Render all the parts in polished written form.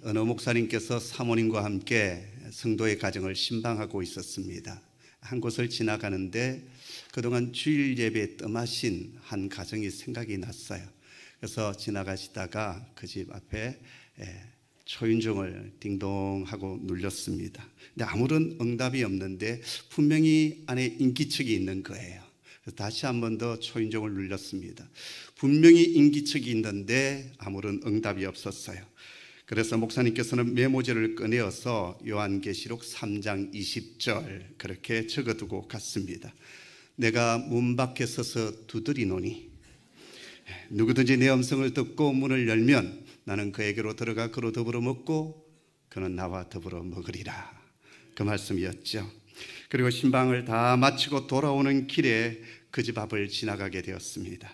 어느 목사님께서 사모님과 함께 성도의 가정을 신방하고 있었습니다. 한 곳을 지나가는데 그동안 주일 예배에 뜸하신 한 가정이 생각이 났어요. 그래서 지나가시다가 그 집 앞에 초인종을 딩동 하고 눌렀습니다. 근데 아무런 응답이 없는데 분명히 안에 인기척이 있는 거예요. 그래서 다시 한 번 더 초인종을 눌렀습니다. 분명히 인기척이 있는데 아무런 응답이 없었어요. 그래서 목사님께서는 메모지를 꺼내어서 요한계시록 3장 20절 그렇게 적어두고 갔습니다. 내가 문 밖에 서서 두드리노니 누구든지 내 음성을 듣고 문을 열면 나는 그에게로 들어가 그로 더불어 먹고 그는 나와 더불어 먹으리라. 그 말씀이었죠. 그리고 신방을 다 마치고 돌아오는 길에 그 집 앞을 지나가게 되었습니다.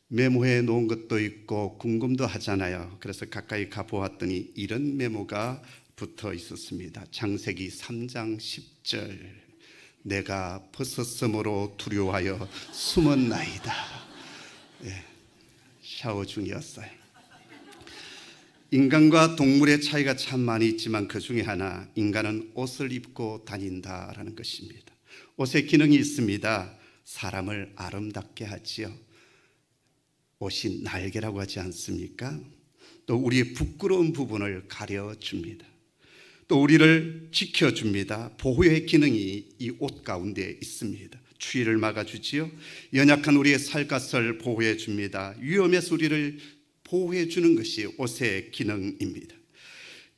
메모해 놓은 것도 있고 궁금도 하잖아요. 그래서 가까이 가보았더니 이런 메모가 붙어 있었습니다. 창세기 3장 10절 내가 벗었으므로 두려워하여 숨었나이다. 샤워 중이었어요. 인간과 동물의 차이가 참 많이 있지만 그 중에 하나, 인간은 옷을 입고 다닌다라는 것입니다. 옷의 기능이 있습니다. 사람을 아름답게 하지요. 옷이 날개라고 하지 않습니까? 또 우리의 부끄러운 부분을 가려줍니다. 또 우리를 지켜줍니다. 보호의 기능이 이 옷 가운데 있습니다. 추위를 막아주지요. 연약한 우리의 살갗을 보호해 줍니다. 위험에서 우리를 보호해 주는 것이 옷의 기능입니다.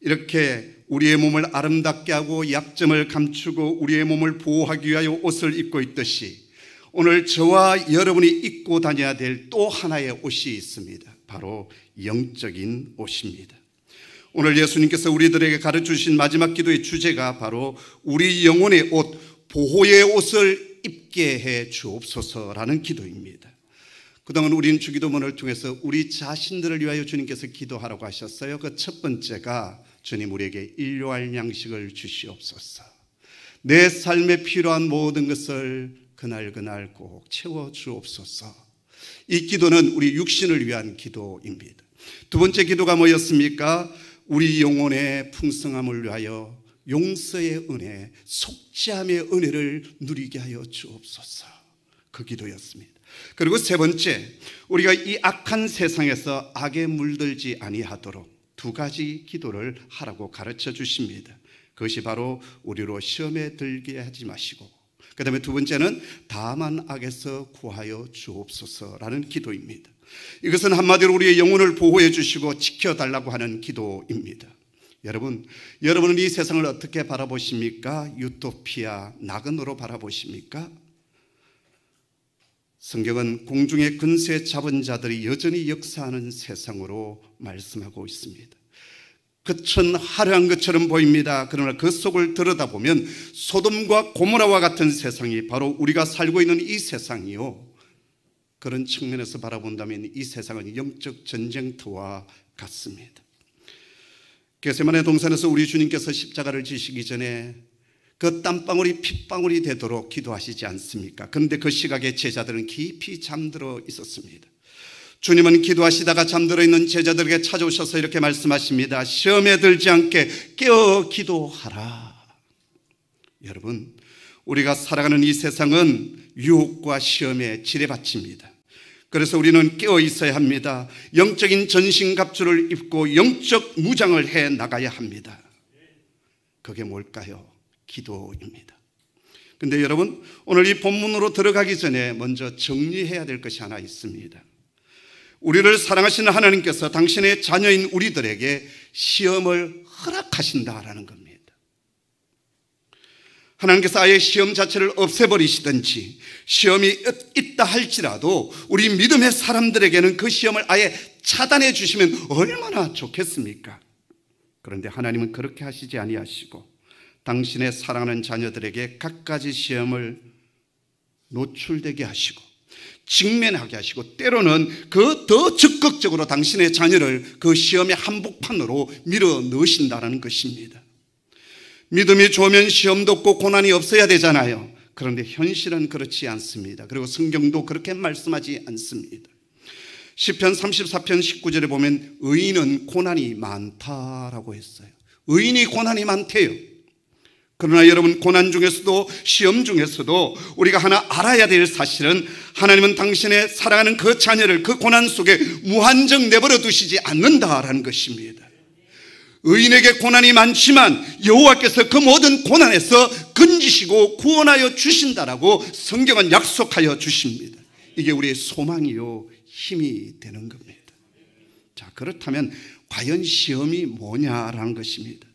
이렇게 우리의 몸을 아름답게 하고 약점을 감추고 우리의 몸을 보호하기 위하여 옷을 입고 있듯이 오늘 저와 여러분이 입고 다녀야 될 또 하나의 옷이 있습니다. 바로 영적인 옷입니다. 오늘 예수님께서 우리들에게 가르쳐주신 마지막 기도의 주제가 바로 우리 영혼의 옷, 보호의 옷을 입게 해 주옵소서라는 기도입니다. 그동안 우리는 주기도문을 통해서 우리 자신들을 위하여 주님께서 기도하라고 하셨어요. 그 첫 번째가 주님 우리에게 일용할 양식을 주시옵소서. 내 삶에 필요한 모든 것을 그날 꼭 채워 주옵소서. 이 기도는 우리 육신을 위한 기도입니다. 두 번째 기도가 뭐였습니까? 우리 영혼의 풍성함을 위하여 용서의 은혜, 속죄함의 은혜를 누리게 하여 주옵소서. 그 기도였습니다. 그리고 세 번째, 우리가 이 악한 세상에서 악에 물들지 아니하도록 두 가지 기도를 하라고 가르쳐 주십니다. 그것이 바로 우리로 시험에 들게 하지 마시고, 그 다음에 두 번째는 다만 악에서 구하여 주옵소서라는 기도입니다. 이것은 한마디로 우리의 영혼을 보호해 주시고 지켜달라고 하는 기도입니다. 여러분은 이 세상을 어떻게 바라보십니까? 유토피아, 낙원으로 바라보십니까? 성경은 공중의 근세 잡은 자들이 여전히 역사하는 세상으로 말씀하고 있습니다. 그천 화려한 것처럼 보입니다. 그러나 그 속을 들여다보면 소돔과 고모라와 같은 세상이 바로 우리가 살고 있는 이 세상이요, 그런 측면에서 바라본다면 이 세상은 영적 전쟁터와 같습니다. 겟세마네 동산에서 우리 주님께서 십자가를 지시기 전에 그 땀방울이 핏방울이 되도록 기도하시지 않습니까? 그런데 그 시각에 제자들은 깊이 잠들어 있었습니다. 주님은 기도하시다가 잠들어 있는 제자들에게 찾아오셔서 이렇게 말씀하십니다. 시험에 들지 않게 깨어 기도하라. 여러분, 우리가 살아가는 이 세상은 유혹과 시험에 지뢰밭입니다. 그래서 우리는 깨어 있어야 합니다. 영적인 전신갑주를 입고 영적 무장을 해 나가야 합니다. 그게 뭘까요? 기도입니다. 근데 여러분, 오늘 이 본문으로 들어가기 전에 먼저 정리해야 될 것이 하나 있습니다. 우리를 사랑하시는 하나님께서 당신의 자녀인 우리들에게 시험을 허락하신다라는 겁니다. 하나님께서 아예 시험 자체를 없애버리시든지 시험이 있다 할지라도 우리 믿음의 사람들에게는 그 시험을 아예 차단해 주시면 얼마나 좋겠습니까? 그런데 하나님은 그렇게 하시지 아니하시고 당신의 사랑하는 자녀들에게 갖가지 시험을 노출되게 하시고 직면하게 하시고 때로는 그 더 적극적으로 당신의 자녀를 그 시험의 한복판으로 밀어 넣으신다는 것입니다. 믿음이 좋으면 시험도 없고 고난이 없어야 되잖아요. 그런데 현실은 그렇지 않습니다. 그리고 성경도 그렇게 말씀하지 않습니다. 시편 34편 19절에 보면 의인은 고난이 많다라고 했어요. 의인이 고난이 많대요. 그러나 여러분, 고난 중에서도 시험 중에서도 우리가 하나 알아야 될 사실은 하나님은 당신의 사랑하는 그 자녀를 그 고난 속에 무한정 내버려 두시지 않는다라는 것입니다. 의인에게 고난이 많지만 여호와께서 그 모든 고난에서 건지시고 구원하여 주신다라고 성경은 약속하여 주십니다. 이게 우리의 소망이요 힘이 되는 겁니다. 자, 그렇다면 과연 시험이 뭐냐라는 것입니다.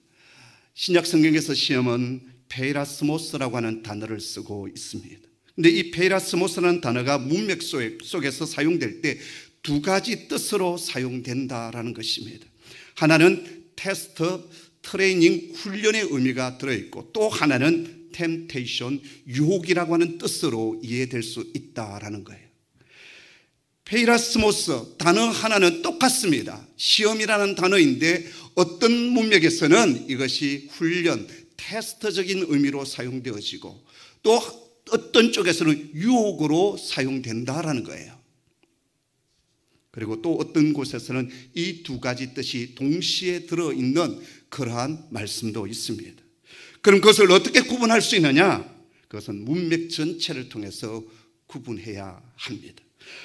신약 성경에서 시험은 페이라스모스라고 하는 단어를 쓰고 있습니다. 근데 이 페이라스모스라는 단어가 문맥 속에서 사용될 때 두 가지 뜻으로 사용된다라는 것입니다. 하나는 테스트, 트레이닝, 훈련의 의미가 들어있고, 또 하나는 템테이션, 유혹이라고 하는 뜻으로 이해될 수 있다라는 거예요. 페이라스모스 단어 하나는 똑같습니다. 시험이라는 단어인데 어떤 문맥에서는 이것이 훈련, 테스트적인 의미로 사용되어지고, 또 어떤 쪽에서는 유혹으로 사용된다라는 거예요. 그리고 또 어떤 곳에서는 이 두 가지 뜻이 동시에 들어있는 그러한 말씀도 있습니다. 그럼 그것을 어떻게 구분할 수 있느냐? 그것은 문맥 전체를 통해서 구분해야 합니다.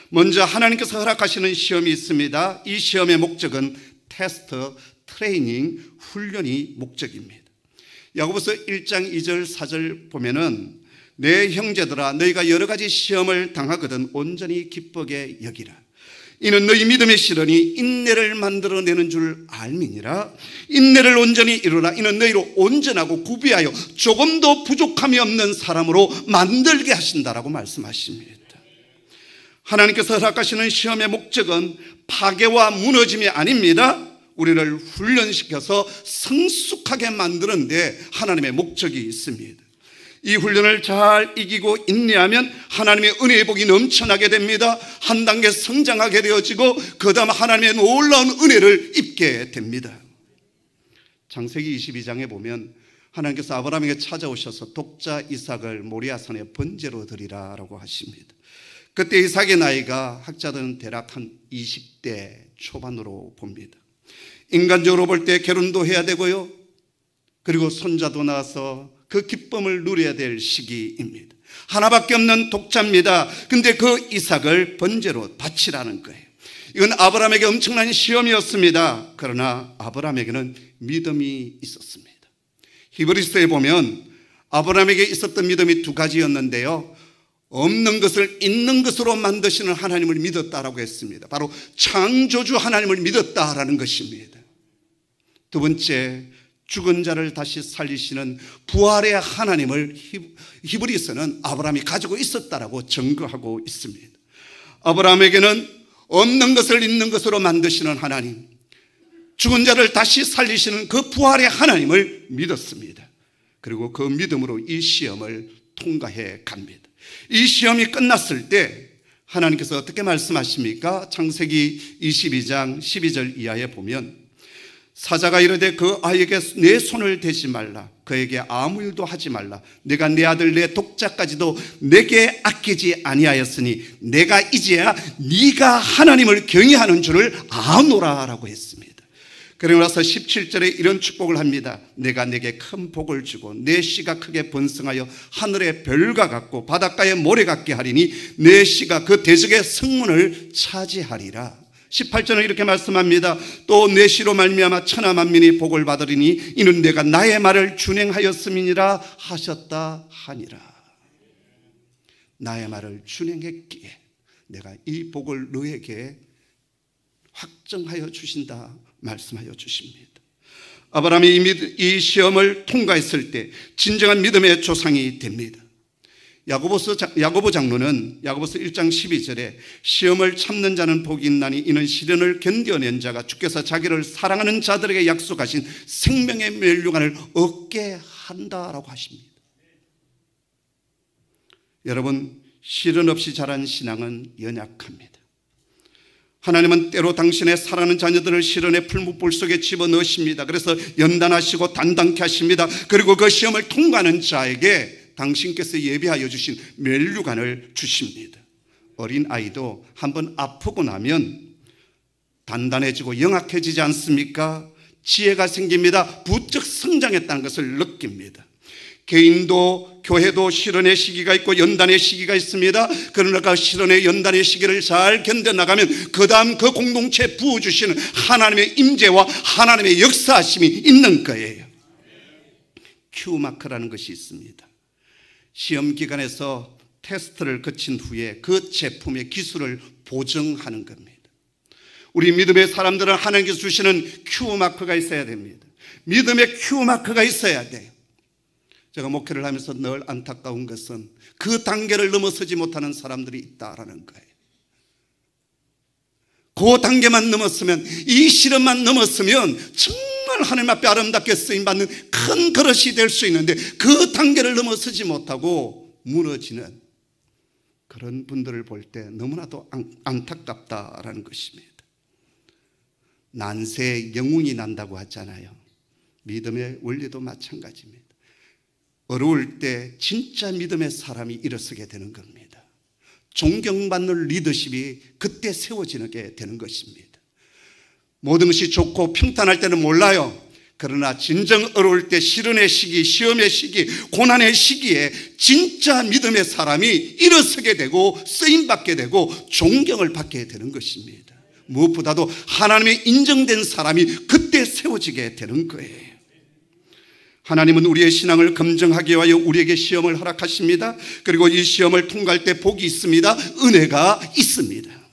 먼저 하나님께서 허락하시는 시험이 있습니다. 이 시험의 목적은 테스트, 트레이닝, 훈련이 목적입니다. 야고보서 1장 2절 4절 보면은 내 형제들아 너희가 여러 가지 시험을 당하거든 온전히 기쁘게 여기라. 이는 너희 믿음의 시련이 인내를 만들어내는 줄 알미니라. 인내를 온전히 이루라. 이는 너희로 온전하고 구비하여 조금도 부족함이 없는 사람으로 만들게 하신다라고 말씀하십니다. 하나님께서 허락하시는 시험의 목적은 파괴와 무너짐이 아닙니다. 우리를 훈련시켜서 성숙하게 만드는 데 하나님의 목적이 있습니다. 이 훈련을 잘 이기고 인내하면 하나님의 은혜의 복이 넘쳐나게 됩니다. 한 단계 성장하게 되어지고 그 다음 하나님의 놀라운 은혜를 입게 됩니다. 창세기 22장에 보면 하나님께서 아브라함에게 찾아오셔서 독자 이삭을 모리아산에 번제로 드리라 라고 하십니다. 그때 이삭의 나이가 학자들은 대략 한 20대 초반으로 봅니다. 인간적으로 볼 때 결혼도 해야 되고요, 그리고 손자도 낳아서 그 기쁨을 누려야 될 시기입니다. 하나밖에 없는 독자입니다. 근데 그 이삭을 번제로 바치라는 거예요. 이건 아브라함에게 엄청난 시험이었습니다. 그러나 아브라함에게는 믿음이 있었습니다. 히브리서에 보면 아브라함에게 있었던 믿음이 두 가지였는데요, 없는 것을 있는 것으로 만드시는 하나님을 믿었다라고 했습니다. 바로 창조주 하나님을 믿었다라는 것입니다. 두 번째, 죽은 자를 다시 살리시는 부활의 하나님을 히브리서는 아브라함이 가지고 있었다라고 증거하고 있습니다. 아브라함에게는 없는 것을 있는 것으로 만드시는 하나님, 죽은 자를 다시 살리시는 그 부활의 하나님을 믿었습니다. 그리고 그 믿음으로 이 시험을 통과해 갑니다. 이 시험이 끝났을 때 하나님께서 어떻게 말씀하십니까? 창세기 22장 12절 이하에 보면 사자가 이르되 그 아이에게 내 손을 대지 말라. 그에게 아무 일도 하지 말라. 내가 내 아들 내 독자까지도 내게 아끼지 아니하였으니 내가 이제야 네가 하나님을 경외하는 줄을 아노라 라고 했습니다. 그리고 나서 17절에 이런 축복을 합니다. 내가 내게 큰 복을 주고 내 씨가 크게 번성하여 하늘의 별과 같고 바닷가의 모래 같게 하리니 내 씨가 그 대적의 성문을 차지하리라. 18절은 이렇게 말씀합니다. 또 내 씨로 말미암아 천하 만민이 복을 받으리니 이는 내가 나의 말을 준행하였음이니라 하셨다 하니라. 나의 말을 준행했기에 내가 이 복을 너에게 확정하여 주신다 말씀하여 주십니다. 아브라함이 이 시험을 통과했을 때 진정한 믿음의 조상이 됩니다. 야고보 장로는 야고보서 1장 12절에 시험을 참는 자는 복이 있나니 이는 시련을 견뎌낸 자가 주께서 자기를 사랑하는 자들에게 약속하신 생명의 멸류관을 얻게 한다라고 하십니다. 여러분, 시련 없이 자란 신앙은 연약합니다. 하나님은 때로 당신의 사랑하는 자녀들을 시련의 풀무불 속에 집어넣으십니다. 그래서 연단하시고 단단케 하십니다. 그리고 그 시험을 통과하는 자에게 당신께서 예비하여 주신 멸류관을 주십니다. 어린 아이도 한번 아프고 나면 단단해지고 영악해지지 않습니까? 지혜가 생깁니다. 부쩍 성장했다는 것을 느낍니다. 개인도 교회도 실현의 시기가 있고 연단의 시기가 있습니다. 그러나 그 실현의 연단의 시기를 잘 견뎌나가면 그 다음 그 공동체에 부어주시는 하나님의 임재와 하나님의 역사하심이 있는 거예요. Q마크라는 것이 있습니다. 시험 기간에서 테스트를 거친 후에 그 제품의 기술을 보증하는 겁니다. 우리 믿음의 사람들은 하나님께서 주시는 Q마크가 있어야 됩니다. 믿음의 Q마크가 있어야 돼요. 제가 목회를 하면서 늘 안타까운 것은 그 단계를 넘어서지 못하는 사람들이 있다라는 거예요. 그 단계만 넘었으면, 이 시련만 넘었으면 정말 하나님 앞에 아름답게 쓰임받는 큰 그릇이 될 수 있는데 그 단계를 넘어서지 못하고 무너지는 그런 분들을 볼 때 너무나도 안타깝다라는 것입니다. 난세에 영웅이 난다고 하잖아요. 믿음의 원리도 마찬가지입니다. 어려울 때 진짜 믿음의 사람이 일어서게 되는 겁니다. 존경받는 리더십이 그때 세워지게 되는 것입니다. 모든 것이 좋고 평탄할 때는 몰라요. 그러나 진정 어려울 때, 시련의 시기, 시험의 시기, 고난의 시기에 진짜 믿음의 사람이 일어서게 되고 쓰임받게 되고 존경을 받게 되는 것입니다. 무엇보다도 하나님의 인정된 사람이 그때 세워지게 되는 거예요. 하나님은 우리의 신앙을 검증하기 위하여 우리에게 시험을 허락하십니다. 그리고 이 시험을 통과할 때 복이 있습니다. 은혜가 있습니다.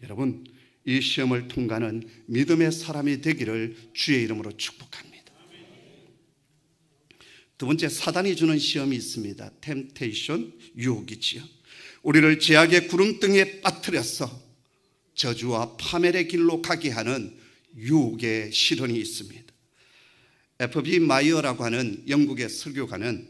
여러분, 이 시험을 통과하는 믿음의 사람이 되기를 주의 이름으로 축복합니다. 두 번째, 사단이 주는 시험이 있습니다. 템테이션, 유혹이지요. 우리를 죄악의 구름등에 빠뜨려서 저주와 파멸의 길로 가게 하는 유혹의 시련이 있습니다. F.B. 마이어라고 하는 영국의 설교가는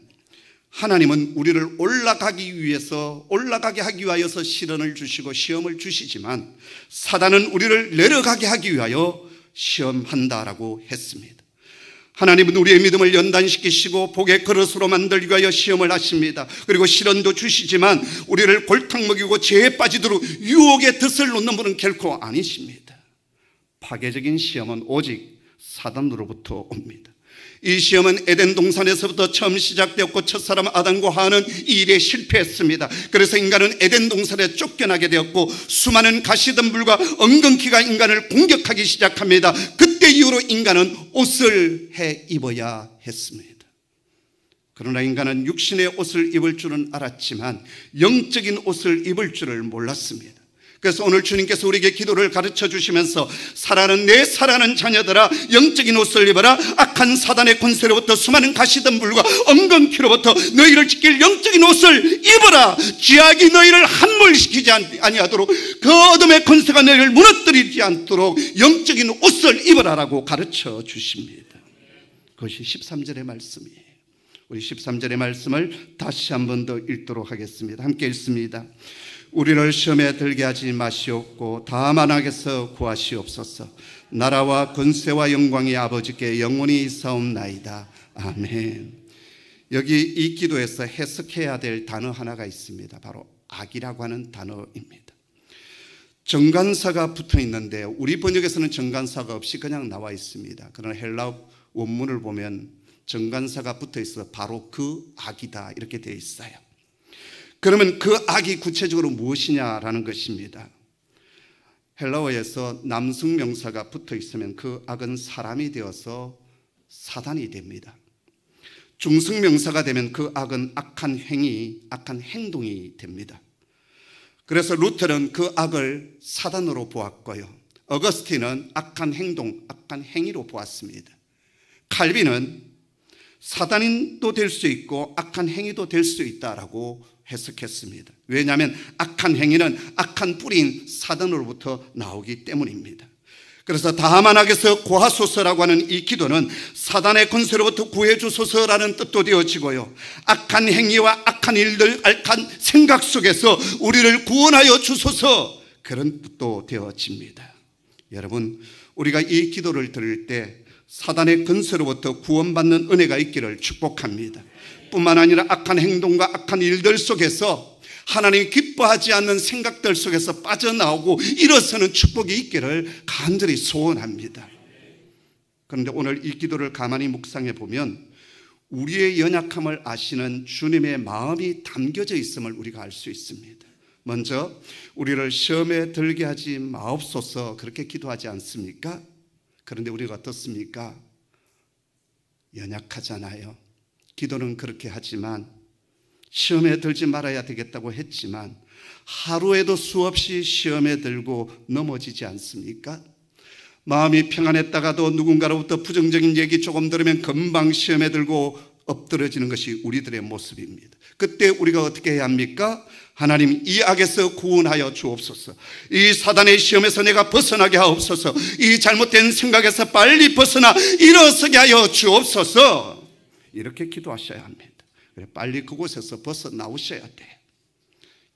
하나님은 우리를 올라가게 하기 위하여서 시련을 주시고 시험을 주시지만 사단은 우리를 내려가게 하기 위하여 시험한다라고 했습니다. 하나님은 우리의 믿음을 연단시키시고 복의 그릇으로 만들기 위하여 시험을 하십니다. 그리고 시련도 주시지만 우리를 골탕 먹이고 죄에 빠지도록 유혹의 덫을 놓는 분은 결코 아니십니다. 파괴적인 시험은 오직 사단으로부터 옵니다. 이 시험은 에덴 동산에서부터 처음 시작되었고 첫사람 아담과 하와는 이 일에 실패했습니다. 그래서 인간은 에덴 동산에 쫓겨나게 되었고 수많은 가시덤불과 엉겅퀴가 인간을 공격하기 시작합니다. 그때 이후로 인간은 옷을 해 입어야 했습니다. 그러나 인간은 육신의 옷을 입을 줄은 알았지만 영적인 옷을 입을 줄을 몰랐습니다. 그래서 오늘 주님께서 우리에게 기도를 가르쳐 주시면서 내 사랑하는 자녀들아, 영적인 옷을 입어라. 악한 사단의 권세로부터 수많은 가시덤불과 엉겅퀴로부터 너희를 지킬 영적인 옷을 입어라. 죄악이 너희를 함몰시키지 아니하도록, 그 어둠의 권세가 너희를 무너뜨리지 않도록 영적인 옷을 입어라라고 가르쳐 주십니다. 그것이 13절의 말씀이에요. 우리 13절의 말씀을 다시 한 번 더 읽도록 하겠습니다. 함께 읽습니다. 우리를 시험에 들게 하지 마시옵고 다만 악에서 구하시옵소서. 나라와 권세와 영광이 아버지께 영원히 있사옵나이다. 아멘. 여기 이 기도에서 해석해야 될 단어 하나가 있습니다. 바로 악이라고 하는 단어입니다. 정관사가 붙어 있는데 우리 번역에서는 정관사가 없이 그냥 나와 있습니다. 그러나 헬라 원문을 보면 정관사가 붙어 있어 바로 그 악이다 이렇게 되어 있어요. 그러면 그 악이 구체적으로 무엇이냐라는 것입니다. 헬라어에서 남성 명사가 붙어 있으면 그 악은 사람이 되어서 사단이 됩니다. 중성 명사가 되면 그 악은 악한 행위, 악한 행동이 됩니다. 그래서 루터는 그 악을 사단으로 보았고요. 어거스틴은 악한 행동, 악한 행위로 보았습니다. 칼빈은 사단도 될 수 있고 악한 행위도 될 수 있다라고 해석했습니다. 왜냐하면 악한 행위는 악한 뿌리인 사단으로부터 나오기 때문입니다. 그래서 다만 악에서 구하소서라고 하는 이 기도는 사단의 권세로부터 구해주소서라는 뜻도 되어지고요, 악한 행위와 악한 일들, 악한 생각 속에서 우리를 구원하여 주소서, 그런 뜻도 되어집니다. 여러분, 우리가 이 기도를 들을 때 사단의 권세로부터 구원받는 은혜가 있기를 축복합니다. 뿐만 아니라 악한 행동과 악한 일들 속에서 하나님이 기뻐하지 않는 생각들 속에서 빠져나오고 일어서는 축복이 있기를 간절히 소원합니다. 그런데 오늘 이 기도를 가만히 묵상해 보면 우리의 연약함을 아시는 주님의 마음이 담겨져 있음을 우리가 알 수 있습니다. 먼저 우리를 시험에 들게 하지 마옵소서 그렇게 기도하지 않습니까? 그런데 우리가 어떻습니까? 연약하잖아요. 기도는 그렇게 하지만 시험에 들지 말아야 되겠다고 했지만 하루에도 수없이 시험에 들고 넘어지지 않습니까? 마음이 평안했다가도 누군가로부터 부정적인 얘기 조금 들으면 금방 시험에 들고 엎드러지는 것이 우리들의 모습입니다. 그때 우리가 어떻게 해야 합니까? 하나님, 이 악에서 구원하여 주옵소서. 이 사단의 시험에서 내가 벗어나게 하옵소서. 이 잘못된 생각에서 빨리 벗어나 일어서게 하여 주옵소서. 이렇게 기도하셔야 합니다. 빨리 그곳에서 벗어나오셔야 돼요.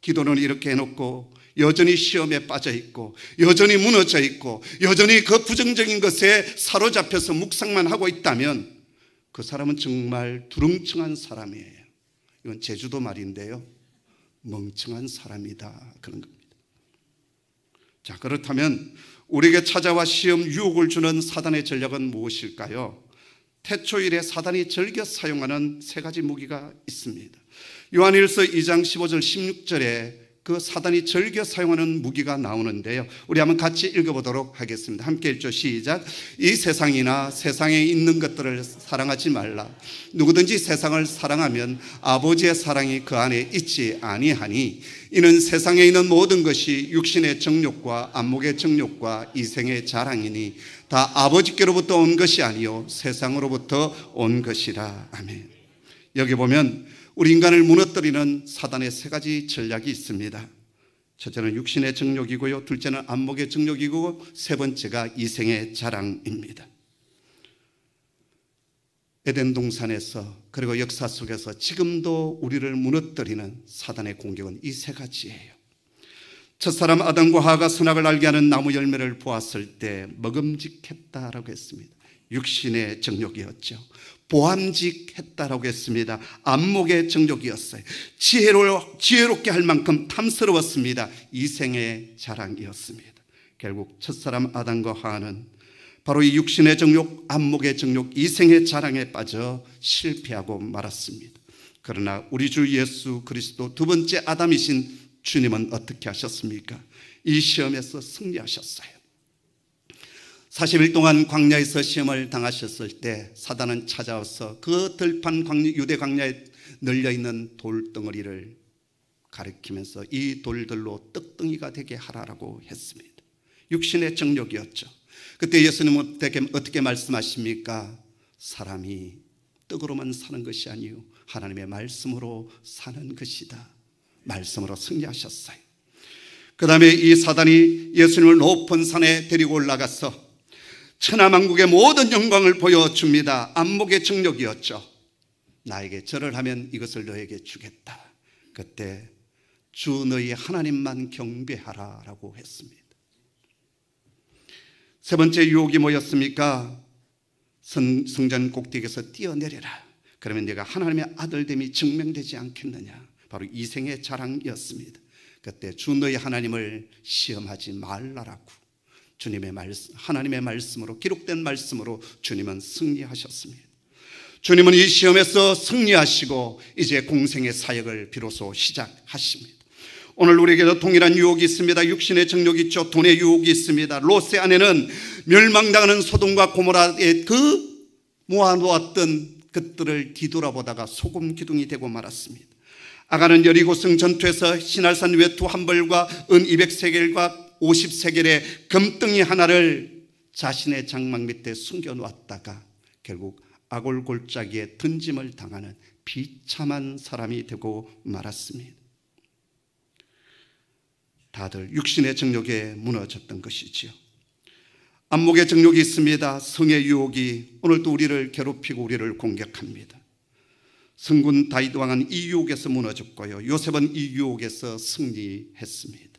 기도는 이렇게 해놓고 여전히 시험에 빠져 있고 여전히 무너져 있고 여전히 그 부정적인 것에 사로잡혀서 묵상만 하고 있다면 그 사람은 정말 두렁청한 사람이에요. 이건 제주도 말인데요, 멍청한 사람이다 그런 겁니다. 자, 그렇다면 우리에게 찾아와 시험 유혹을 주는 사단의 전략은 무엇일까요? 태초일에 사단이 즐겨 사용하는 세 가지 무기가 있습니다. 요한일서 2장 15절 16절에 그 사단이 즐겨 사용하는 무기가 나오는데요, 우리 한번 같이 읽어보도록 하겠습니다. 함께 읽죠. 시작. 이 세상이나 세상에 있는 것들을 사랑하지 말라. 누구든지 세상을 사랑하면 아버지의 사랑이 그 안에 있지 아니하니 이는 세상에 있는 모든 것이 육신의 정욕과 안목의 정욕과 이생의 자랑이니 다 아버지께로부터 온 것이 아니요 세상으로부터 온 것이라. 아멘. 여기 보면 우리 인간을 무너뜨리는 사단의 세 가지 전략이 있습니다. 첫째는 육신의 정욕이고요, 둘째는 안목의 정욕이고, 세 번째가 이생의 자랑입니다. 에덴 동산에서 그리고 역사 속에서 지금도 우리를 무너뜨리는 사단의 공격은 이 세 가지예요. 첫사람 아담과 하와가 선악을 알게 하는 나무 열매를 보았을 때 먹음직했다라고 했습니다. 육신의 정욕이었죠. 보암직했다라고 했습니다. 안목의 정욕이었어요. 지혜롭게 할 만큼 탐스러웠습니다. 이생의 자랑이었습니다. 결국 첫사람 아담과 하와는 바로 이 육신의 정욕, 안목의 정욕, 이생의 자랑에 빠져 실패하고 말았습니다. 그러나 우리 주 예수 그리스도 두 번째 아담이신 주님은 어떻게 하셨습니까? 이 시험에서 승리하셨어요. 40일 동안 광야에서 시험을 당하셨을 때 사단은 찾아와서 그 들판 유대 광야에 널려있는 돌덩어리를 가리키면서 이 돌들로 떡덩이가 되게 하라라고 했습니다. 육신의 정욕이었죠. 그때 예수님은 어떻게 말씀하십니까? 사람이 떡으로만 사는 것이 아니요 하나님의 말씀으로 사는 것이다. 말씀으로 승리하셨어요. 그 다음에 이 사단이 예수님을 높은 산에 데리고 올라가서 천하만국의 모든 영광을 보여줍니다. 안목의 정욕이었죠. 나에게 절을 하면 이것을 너에게 주겠다. 그때 주 너희 하나님만 경배하라 라고 했습니다. 세 번째 유혹이 뭐였습니까? 성전 꼭대기에서 뛰어내려라. 그러면 네가 하나님의 아들됨이 증명되지 않겠느냐. 바로 이생의 자랑이었습니다. 그때 주 너희 하나님을 시험하지 말라라고 주님의 말씀, 하나님의 말씀으로, 기록된 말씀으로 주님은 승리하셨습니다. 주님은 이 시험에서 승리하시고 이제 공생의 사역을 비로소 시작하십니다. 오늘 우리에게도 동일한 유혹이 있습니다. 육신의 정욕이 있죠. 돈의 유혹이 있습니다. 롯의 아내는 멸망당하는 소돔과 고모라의 그 모아놓았던 것들을 뒤돌아보다가 소금 기둥이 되고 말았습니다. 아간은 여리고성 전투에서 신할산 외투 한 벌과 은 200세겔과 50세겔의 금덩이 하나를 자신의 장막 밑에 숨겨놓았다가 결국 아골 골짜기에 던짐을 당하는 비참한 사람이 되고 말았습니다. 다들 육신의 정욕에 무너졌던 것이지요. 안목의 정욕이 있습니다. 성의 유혹이 오늘도 우리를 괴롭히고 우리를 공격합니다. 성군 다윗 왕은 이 유혹에서 무너졌고요, 요셉은 이 유혹에서 승리했습니다.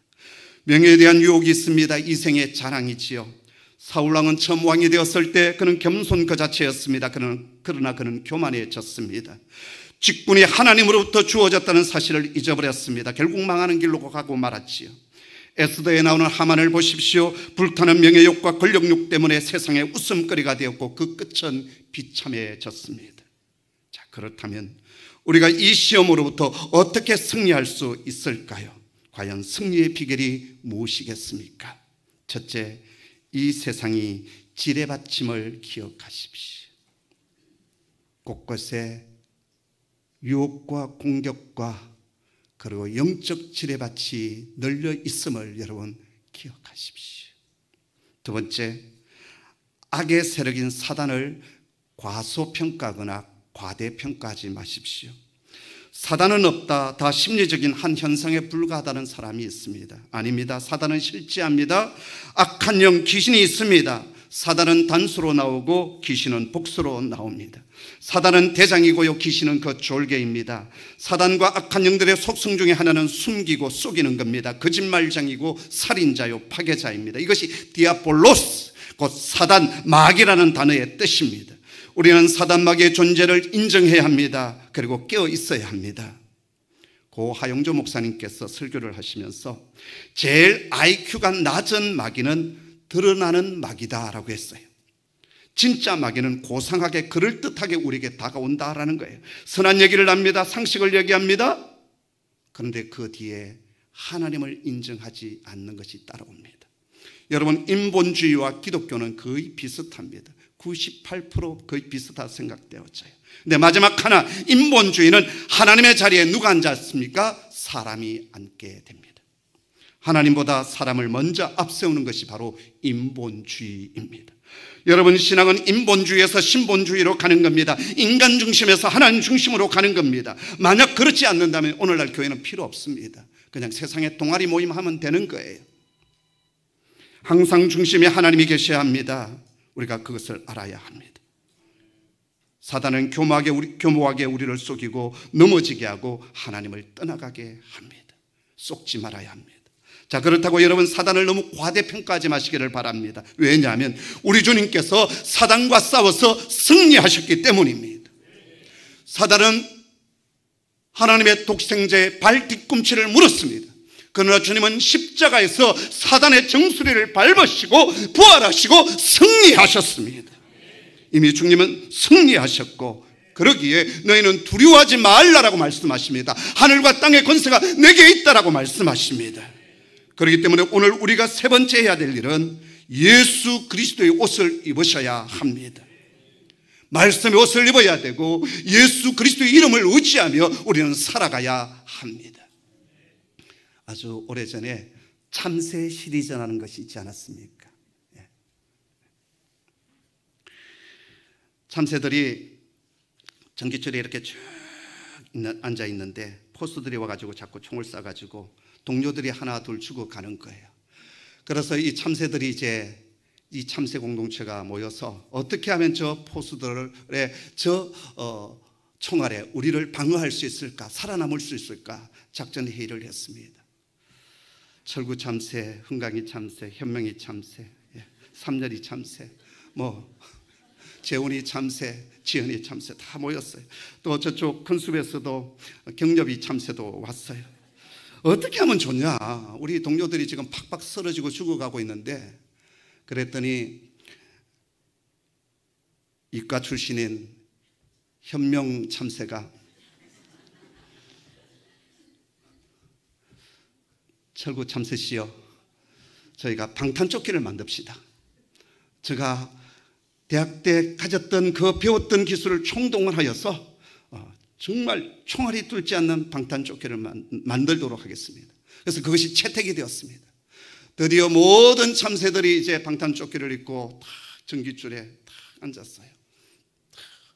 명예에 대한 유혹이 있습니다. 이생의 자랑이지요. 사울왕은 처음 왕이 되었을 때 그는 겸손 그 자체였습니다. 그러나 그는 교만해졌습니다. 직분이 하나님으로부터 주어졌다는 사실을 잊어버렸습니다. 결국 망하는 길로 가고 말았지요. 에스더에 나오는 하만을 보십시오. 불타는 명예욕과 권력욕 때문에 세상의 웃음거리가 되었고 그 끝은 비참해졌습니다. 자, 그렇다면 우리가 이 시험으로부터 어떻게 승리할 수 있을까요? 과연 승리의 비결이 무엇이겠습니까? 첫째, 이 세상이 지뢰받침을 기억하십시오. 곳곳에 유혹과 공격과 그리고 영적 지뢰밭이 널려 있음을 여러분 기억하십시오. 두 번째, 악의 세력인 사단을 과소평가하거나 과대평가하지 마십시오. 사단은 없다, 다 심리적인 한 현상에 불과하다는 사람이 있습니다. 아닙니다. 사단은 실제합니다. 악한 영, 귀신이 있습니다. 사단은 단수로 나오고 귀신은 복수로 나옵니다. 사단은 대장이고요, 귀신은 그 졸개입니다. 사단과 악한 영들의 속성 중에 하나는 숨기고 속이는 겁니다. 거짓말장이고 살인자요, 파괴자입니다. 이것이 디아볼로스, 곧 사단, 마귀라는 단어의 뜻입니다. 우리는 사단 마귀의 존재를 인정해야 합니다. 그리고 깨어 있어야 합니다. 고 하용조 목사님께서 설교를 하시면서 제일 IQ가 낮은 마귀는 드러나는 마귀다라고 했어요. 진짜 마귀는 고상하게 그럴듯하게 우리에게 다가온다라는 거예요. 선한 얘기를 합니다. 상식을 얘기합니다. 그런데 그 뒤에 하나님을 인정하지 않는 것이 따라옵니다. 여러분, 인본주의와 기독교는 거의 비슷합니다. 98% 거의 비슷하다 생각되어져요. 근데 마지막 하나, 인본주의는 하나님의 자리에 누가 앉았습니까? 사람이 앉게 됩니다. 하나님보다 사람을 먼저 앞세우는 것이 바로 인본주의입니다. 여러분, 신앙은 인본주의에서 신본주의로 가는 겁니다. 인간 중심에서 하나님 중심으로 가는 겁니다. 만약 그렇지 않는다면 오늘날 교회는 필요 없습니다. 그냥 세상에 동아리 모임하면 되는 거예요. 항상 중심에 하나님이 계셔야 합니다. 우리가 그것을 알아야 합니다. 사단은 교모하게 우리를 속이고 넘어지게 하고 하나님을 떠나가게 합니다. 속지 말아야 합니다. 자, 그렇다고 여러분, 사단을 너무 과대평가하지 마시기를 바랍니다. 왜냐하면 우리 주님께서 사단과 싸워서 승리하셨기 때문입니다. 사단은 하나님의 독생자의 발 뒤꿈치를 물었습니다. 그러나 주님은 십자가에서 사단의 정수리를 밟으시고 부활하시고 승리하셨습니다. 이미 주님은 승리하셨고, 그러기에 너희는 두려워하지 말라라고 말씀하십니다. 하늘과 땅의 권세가 내게 있다라고 말씀하십니다. 그렇기 때문에 오늘 우리가 세 번째 해야 될 일은 예수 그리스도의 옷을 입으셔야 합니다. 말씀의 옷을 입어야 되고 예수 그리스도의 이름을 의지하며 우리는 살아가야 합니다. 아주 오래전에 참새 시리즈라는 것이 있지 않았습니까? 참새들이 전깃줄에 이렇게 쭉 앉아 있는데 포수들이 와가지고 자꾸 총을 쏴가지고 동료들이 하나 둘 죽어가는 거예요. 그래서 이 참새들이 이제 이 참새 공동체가 모여서 어떻게 하면 저 포수들의 총알에 우리를 방어할 수 있을까, 살아남을 수 있을까 작전 회의를 했습니다. 철구 참새, 흥강이 참새, 현명이 참새, 삼열이 참새, 재훈이 참새, 지현이 참새 다 모였어요. 또 저쪽 큰 숲에서도 경렵이 참새도 왔어요. 어떻게 하면 좋냐? 우리 동료들이 지금 팍팍 쓰러지고 죽어가고 있는데, 그랬더니 이과 출신인 현명 참새가 철구 참새 씨요, 저희가 방탄조끼를 만듭시다. 제가 대학 때 가졌던 그 배웠던 기술을 총동원 하여서 정말 총알이 뚫지 않는 방탄조끼를 만들도록 하겠습니다. 그래서 그것이 채택이 되었습니다. 드디어 모든 참새들이 이제 방탄조끼를 입고 탁 전깃줄에 탁 앉았어요.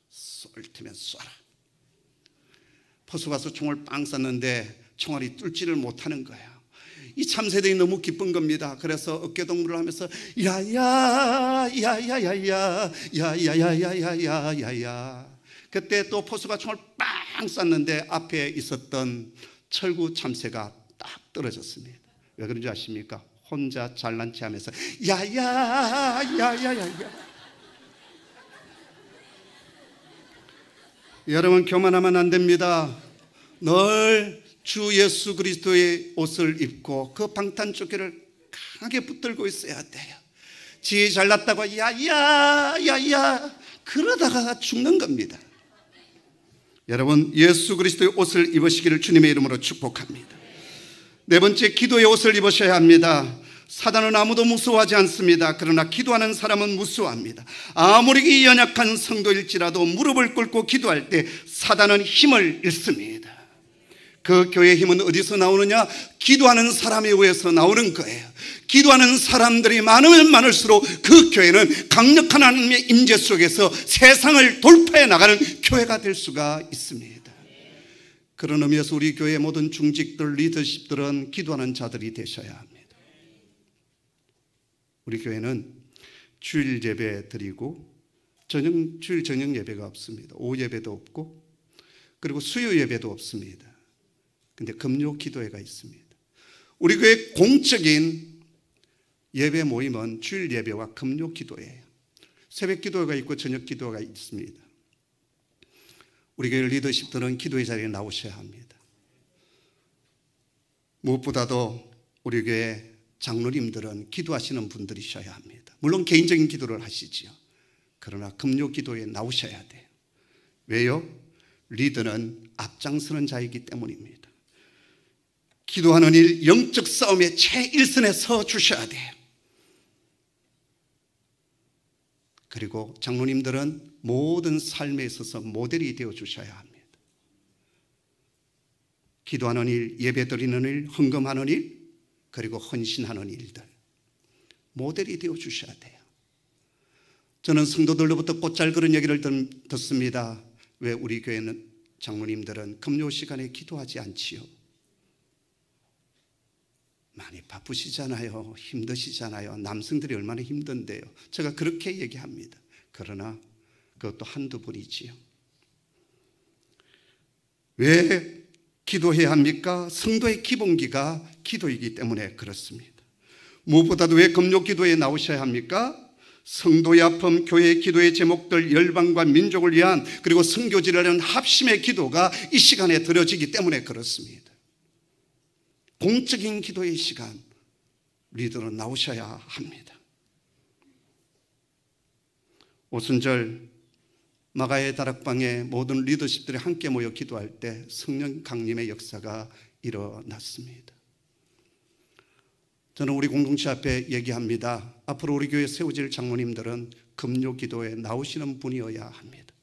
쏠 테면 쏴라. 포수 가서 총을 빵 쐈는데 총알이 뚫지를 못하는 거예요. 이 참새들이 너무 기쁜 겁니다. 그래서 어깨동무를 하면서 야야 야야야야 야야야야야야야. 그때 또 포수가 총을 빵 쐈는데 앞에 있었던 철구 참새가 딱 떨어졌습니다. 왜 그런지 아십니까? 혼자 잘난 체 하면서 야야야야야야. 여러분, 교만하면 안 됩니다. 늘 주 예수 그리스도의 옷을 입고 그 방탄조끼를 강하게 붙들고 있어야 돼요. 지 잘났다고 야야야야 그러다가 죽는 겁니다. 여러분, 예수 그리스도의 옷을 입으시기를 주님의 이름으로 축복합니다. 네 번째, 기도의 옷을 입으셔야 합니다. 사단은 아무도 무서워하지 않습니다. 그러나 기도하는 사람은 무서워합니다. 아무리 연약한 성도일지라도 무릎을 꿇고 기도할 때 사단은 힘을 잃습니다. 그 교회의 힘은 어디서 나오느냐? 기도하는 사람에 의해서 나오는 거예요. 기도하는 사람들이 많으면 많을수록 그 교회는 강력한 하나님의 임재 속에서 세상을 돌파해 나가는 교회가 될 수가 있습니다. 그런 의미에서 우리 교회의 모든 중직들, 리더십들은 기도하는 자들이 되셔야 합니다. 우리 교회는 주일 예배 드리고 주일 저녁 예배가 없습니다. 오후 예배도 없고 그리고 수요 예배도 없습니다. 근데 금요 기도회가 있습니다. 우리 교회 공적인 예배 모임은 주일 예배와 금요 기도회예요. 새벽 기도회가 있고 저녁 기도회가 있습니다. 우리 교회 리더십들은 기도의 자리에 나오셔야 합니다. 무엇보다도 우리 교회 장로님들은 기도하시는 분들이셔야 합니다. 물론 개인적인 기도를 하시지요. 그러나 금요 기도에 나오셔야 돼요. 왜요? 리더는 앞장서는 자이기 때문입니다. 기도하는 일, 영적 싸움의 최일선에 서 주셔야 돼요. 그리고 장로님들은 모든 삶에 있어서 모델이 되어 주셔야 합니다. 기도하는 일, 예배 드리는 일, 헌금하는 일, 그리고 헌신하는 일들 모델이 되어 주셔야 돼요. 저는 성도들로부터 곧잘 그런 얘기를 듣습니다. 왜 우리 교회는 장로님들은 금요 시간에 기도하지 않지요? 많이 바쁘시잖아요. 힘드시잖아요. 남성들이 얼마나 힘든데요. 제가 그렇게 얘기합니다. 그러나 그것도 한두 번이지요. 왜 기도해야 합니까? 성도의 기본기가 기도이기 때문에 그렇습니다. 무엇보다도 왜 금요 기도에 나오셔야 합니까? 성도의 아픔, 교회의 기도의 제목들, 열방과 민족을 위한 그리고 선교지를 위한 합심의 기도가 이 시간에 드려지기 때문에 그렇습니다. 공적인 기도의 시간 리더는 나오셔야 합니다. 오순절 마가의 다락방에 모든 리더십들이 함께 모여 기도할 때 성령 강림의 역사가 일어났습니다. 저는 우리 공동체 앞에 얘기합니다. 앞으로 우리 교회 세워질 장로님들은 금요 기도에 나오시는 분이어야 합니다.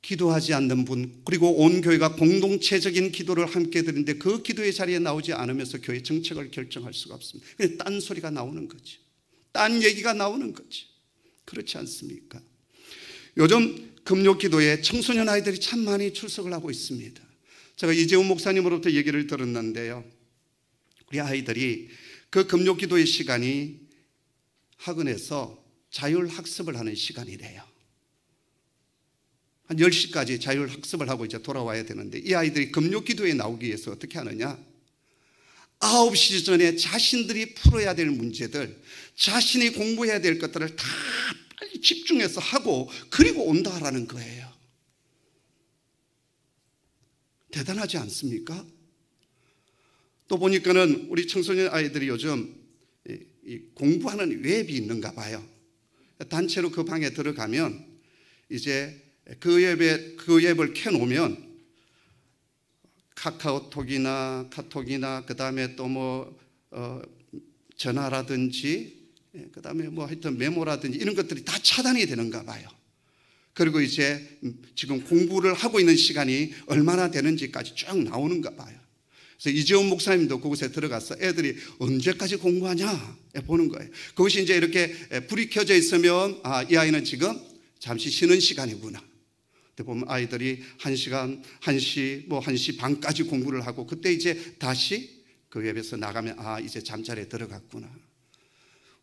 기도하지 않는 분, 그리고 온 교회가 공동체적인 기도를 함께 드리는데 그 기도의 자리에 나오지 않으면서 교회 정책을 결정할 수가 없습니다. 그냥 딴 소리가 나오는 거죠. 딴 얘기가 나오는 거죠. 그렇지 않습니까? 요즘 금요 기도에 청소년 아이들이 참 많이 출석을 하고 있습니다. 제가 이재훈 목사님으로부터 얘기를 들었는데요. 우리 아이들이 그 금요 기도의 시간이 학원에서 자율학습을 하는 시간이래요. 한 10시까지 자율학습을 하고 이제 돌아와야 되는데 이 아이들이 금요 기도에 나오기 위해서 어떻게 하느냐? 9시 전에 자신들이 풀어야 될 문제들, 자신이 공부해야 될 것들을 다 빨리 집중해서 하고 그리고 온다라는 거예요. 대단하지 않습니까? 또 보니까는 우리 청소년 아이들이 요즘 공부하는 웹이 있는가 봐요. 단체로 그 방에 들어가면 이제 그 앱을 켜놓으면 카카오톡이나 카톡이나 그 다음에 또 뭐 전화라든지 그 다음에 뭐 하여튼 메모라든지 이런 것들이 다 차단이 되는가 봐요. 그리고 이제 지금 공부를 하고 있는 시간이 얼마나 되는지까지 쭉 나오는가 봐요. 그래서 이재훈 목사님도 그곳에 들어가서 애들이 언제까지 공부하냐 보는 거예요. 그것이 이제 이렇게 불이 켜져 있으면 이 아이는 지금 잠시 쉬는 시간이구나. 보면 아이들이 1시간, 1시, 뭐 1시 반까지 공부를 하고 그때 이제 다시 그 웹에서 나가면 이제 잠자리에 들어갔구나.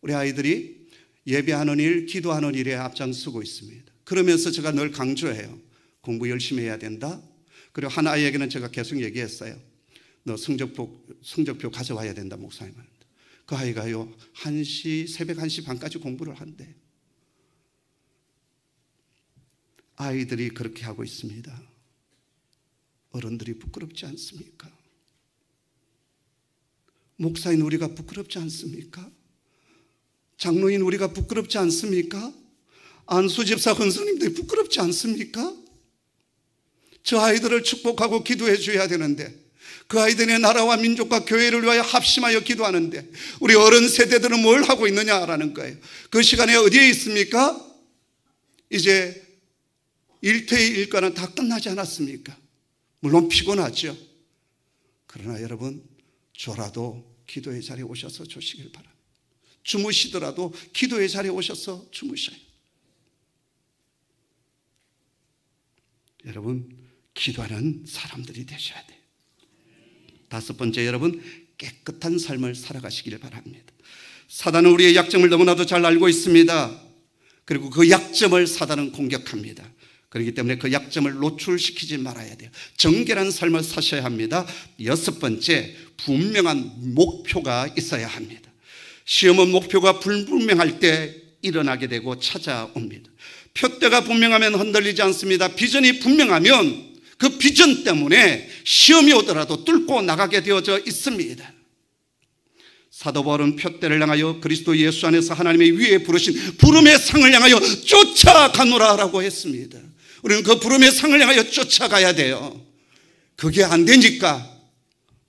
우리 아이들이 예배하는 일, 기도하는 일에 앞장서고 있습니다. 그러면서 제가 늘 강조해요. 공부 열심히 해야 된다. 그리고 한 아이에게는 제가 계속 얘기했어요. 너 성적표 가져와야 된다, 목사님한테. 그 아이가요, 새벽 1시 반까지 공부를 한대요. 아이들이 그렇게 하고 있습니다. 어른들이 부끄럽지 않습니까? 목사인 우리가 부끄럽지 않습니까? 장로인 우리가 부끄럽지 않습니까? 안수 집사 권사님들이 부끄럽지 않습니까? 저 아이들을 축복하고 기도해 줘야 되는데, 그 아이들의 나라와 민족과 교회를 위하여 합심하여 기도하는데 우리 어른 세대들은 뭘 하고 있느냐라는 거예요. 그 시간에 어디에 있습니까? 이제 일퇴의 일과는 다 끝나지 않았습니까? 물론 피곤하죠. 그러나 여러분, 저라도 기도의 자리에 오셔서 주시길 바랍니다. 주무시더라도 기도의 자리에 오셔서 주무셔요. 여러분, 기도하는 사람들이 되셔야 돼요. 다섯 번째, 여러분, 깨끗한 삶을 살아가시길 바랍니다. 사단은 우리의 약점을 너무나도 잘 알고 있습니다. 그리고 그 약점을 사단은 공격합니다. 그렇기 때문에 그 약점을 노출시키지 말아야 돼요. 정결한 삶을 사셔야 합니다. 여섯 번째, 분명한 목표가 있어야 합니다. 시험은 목표가 불분명할 때 일어나게 되고 찾아옵니다. 표대가 분명하면 흔들리지 않습니다. 비전이 분명하면 그 비전 때문에 시험이 오더라도 뚫고 나가게 되어져 있습니다. 사도 바울은 표대를 향하여 그리스도 예수 안에서 하나님의 위에 부르신 부름의 상을 향하여 쫓아가노라라고 했습니다. 우리는 그 부름의 상을 향하여 쫓아가야 돼요. 그게 안 되니까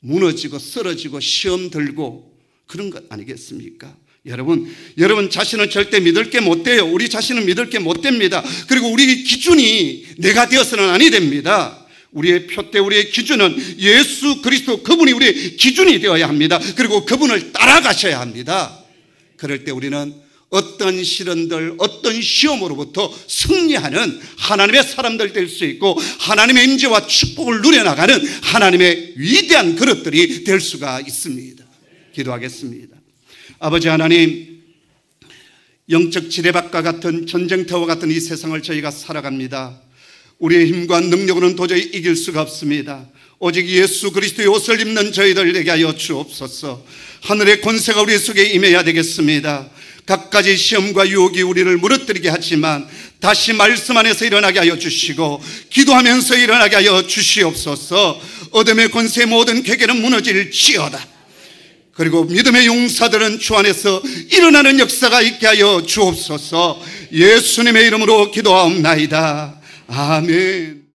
무너지고 쓰러지고 시험 들고 그런 것 아니겠습니까? 여러분 자신은 절대 믿을 게 못 돼요. 우리 자신은 믿을 게 못 됩니다. 그리고 우리 기준이 내가 되어서는 아니 됩니다. 우리의 표대, 우리의 기준은 예수 그리스도, 그분이 우리의 기준이 되어야 합니다. 그리고 그분을 따라가셔야 합니다. 그럴 때 우리는 어떤 시련들, 어떤 시험으로부터 승리하는 하나님의 사람들 될 수 있고, 하나님의 임재와 축복을 누려나가는 하나님의 위대한 그릇들이 될 수가 있습니다. 기도하겠습니다. 아버지 하나님, 영적 지뢰밭과 같은 전쟁터와 같은 이 세상을 저희가 살아갑니다. 우리의 힘과 능력으로는 도저히 이길 수가 없습니다. 오직 예수 그리스도의 옷을 입는 저희들 되게 하여 주옵소서. 하늘의 권세가 우리 속에 임해야 되겠습니다. 갖가지 시험과 유혹이 우리를 무너뜨리게 하지만 다시 말씀 안에서 일어나게 하여 주시고, 기도하면서 일어나게 하여 주시옵소서. 어둠의 권세의 모든 궤계는 무너질지어다. 그리고 믿음의 용사들은 주 안에서 일어나는 역사가 있게 하여 주옵소서. 예수님의 이름으로 기도하옵나이다. 아멘.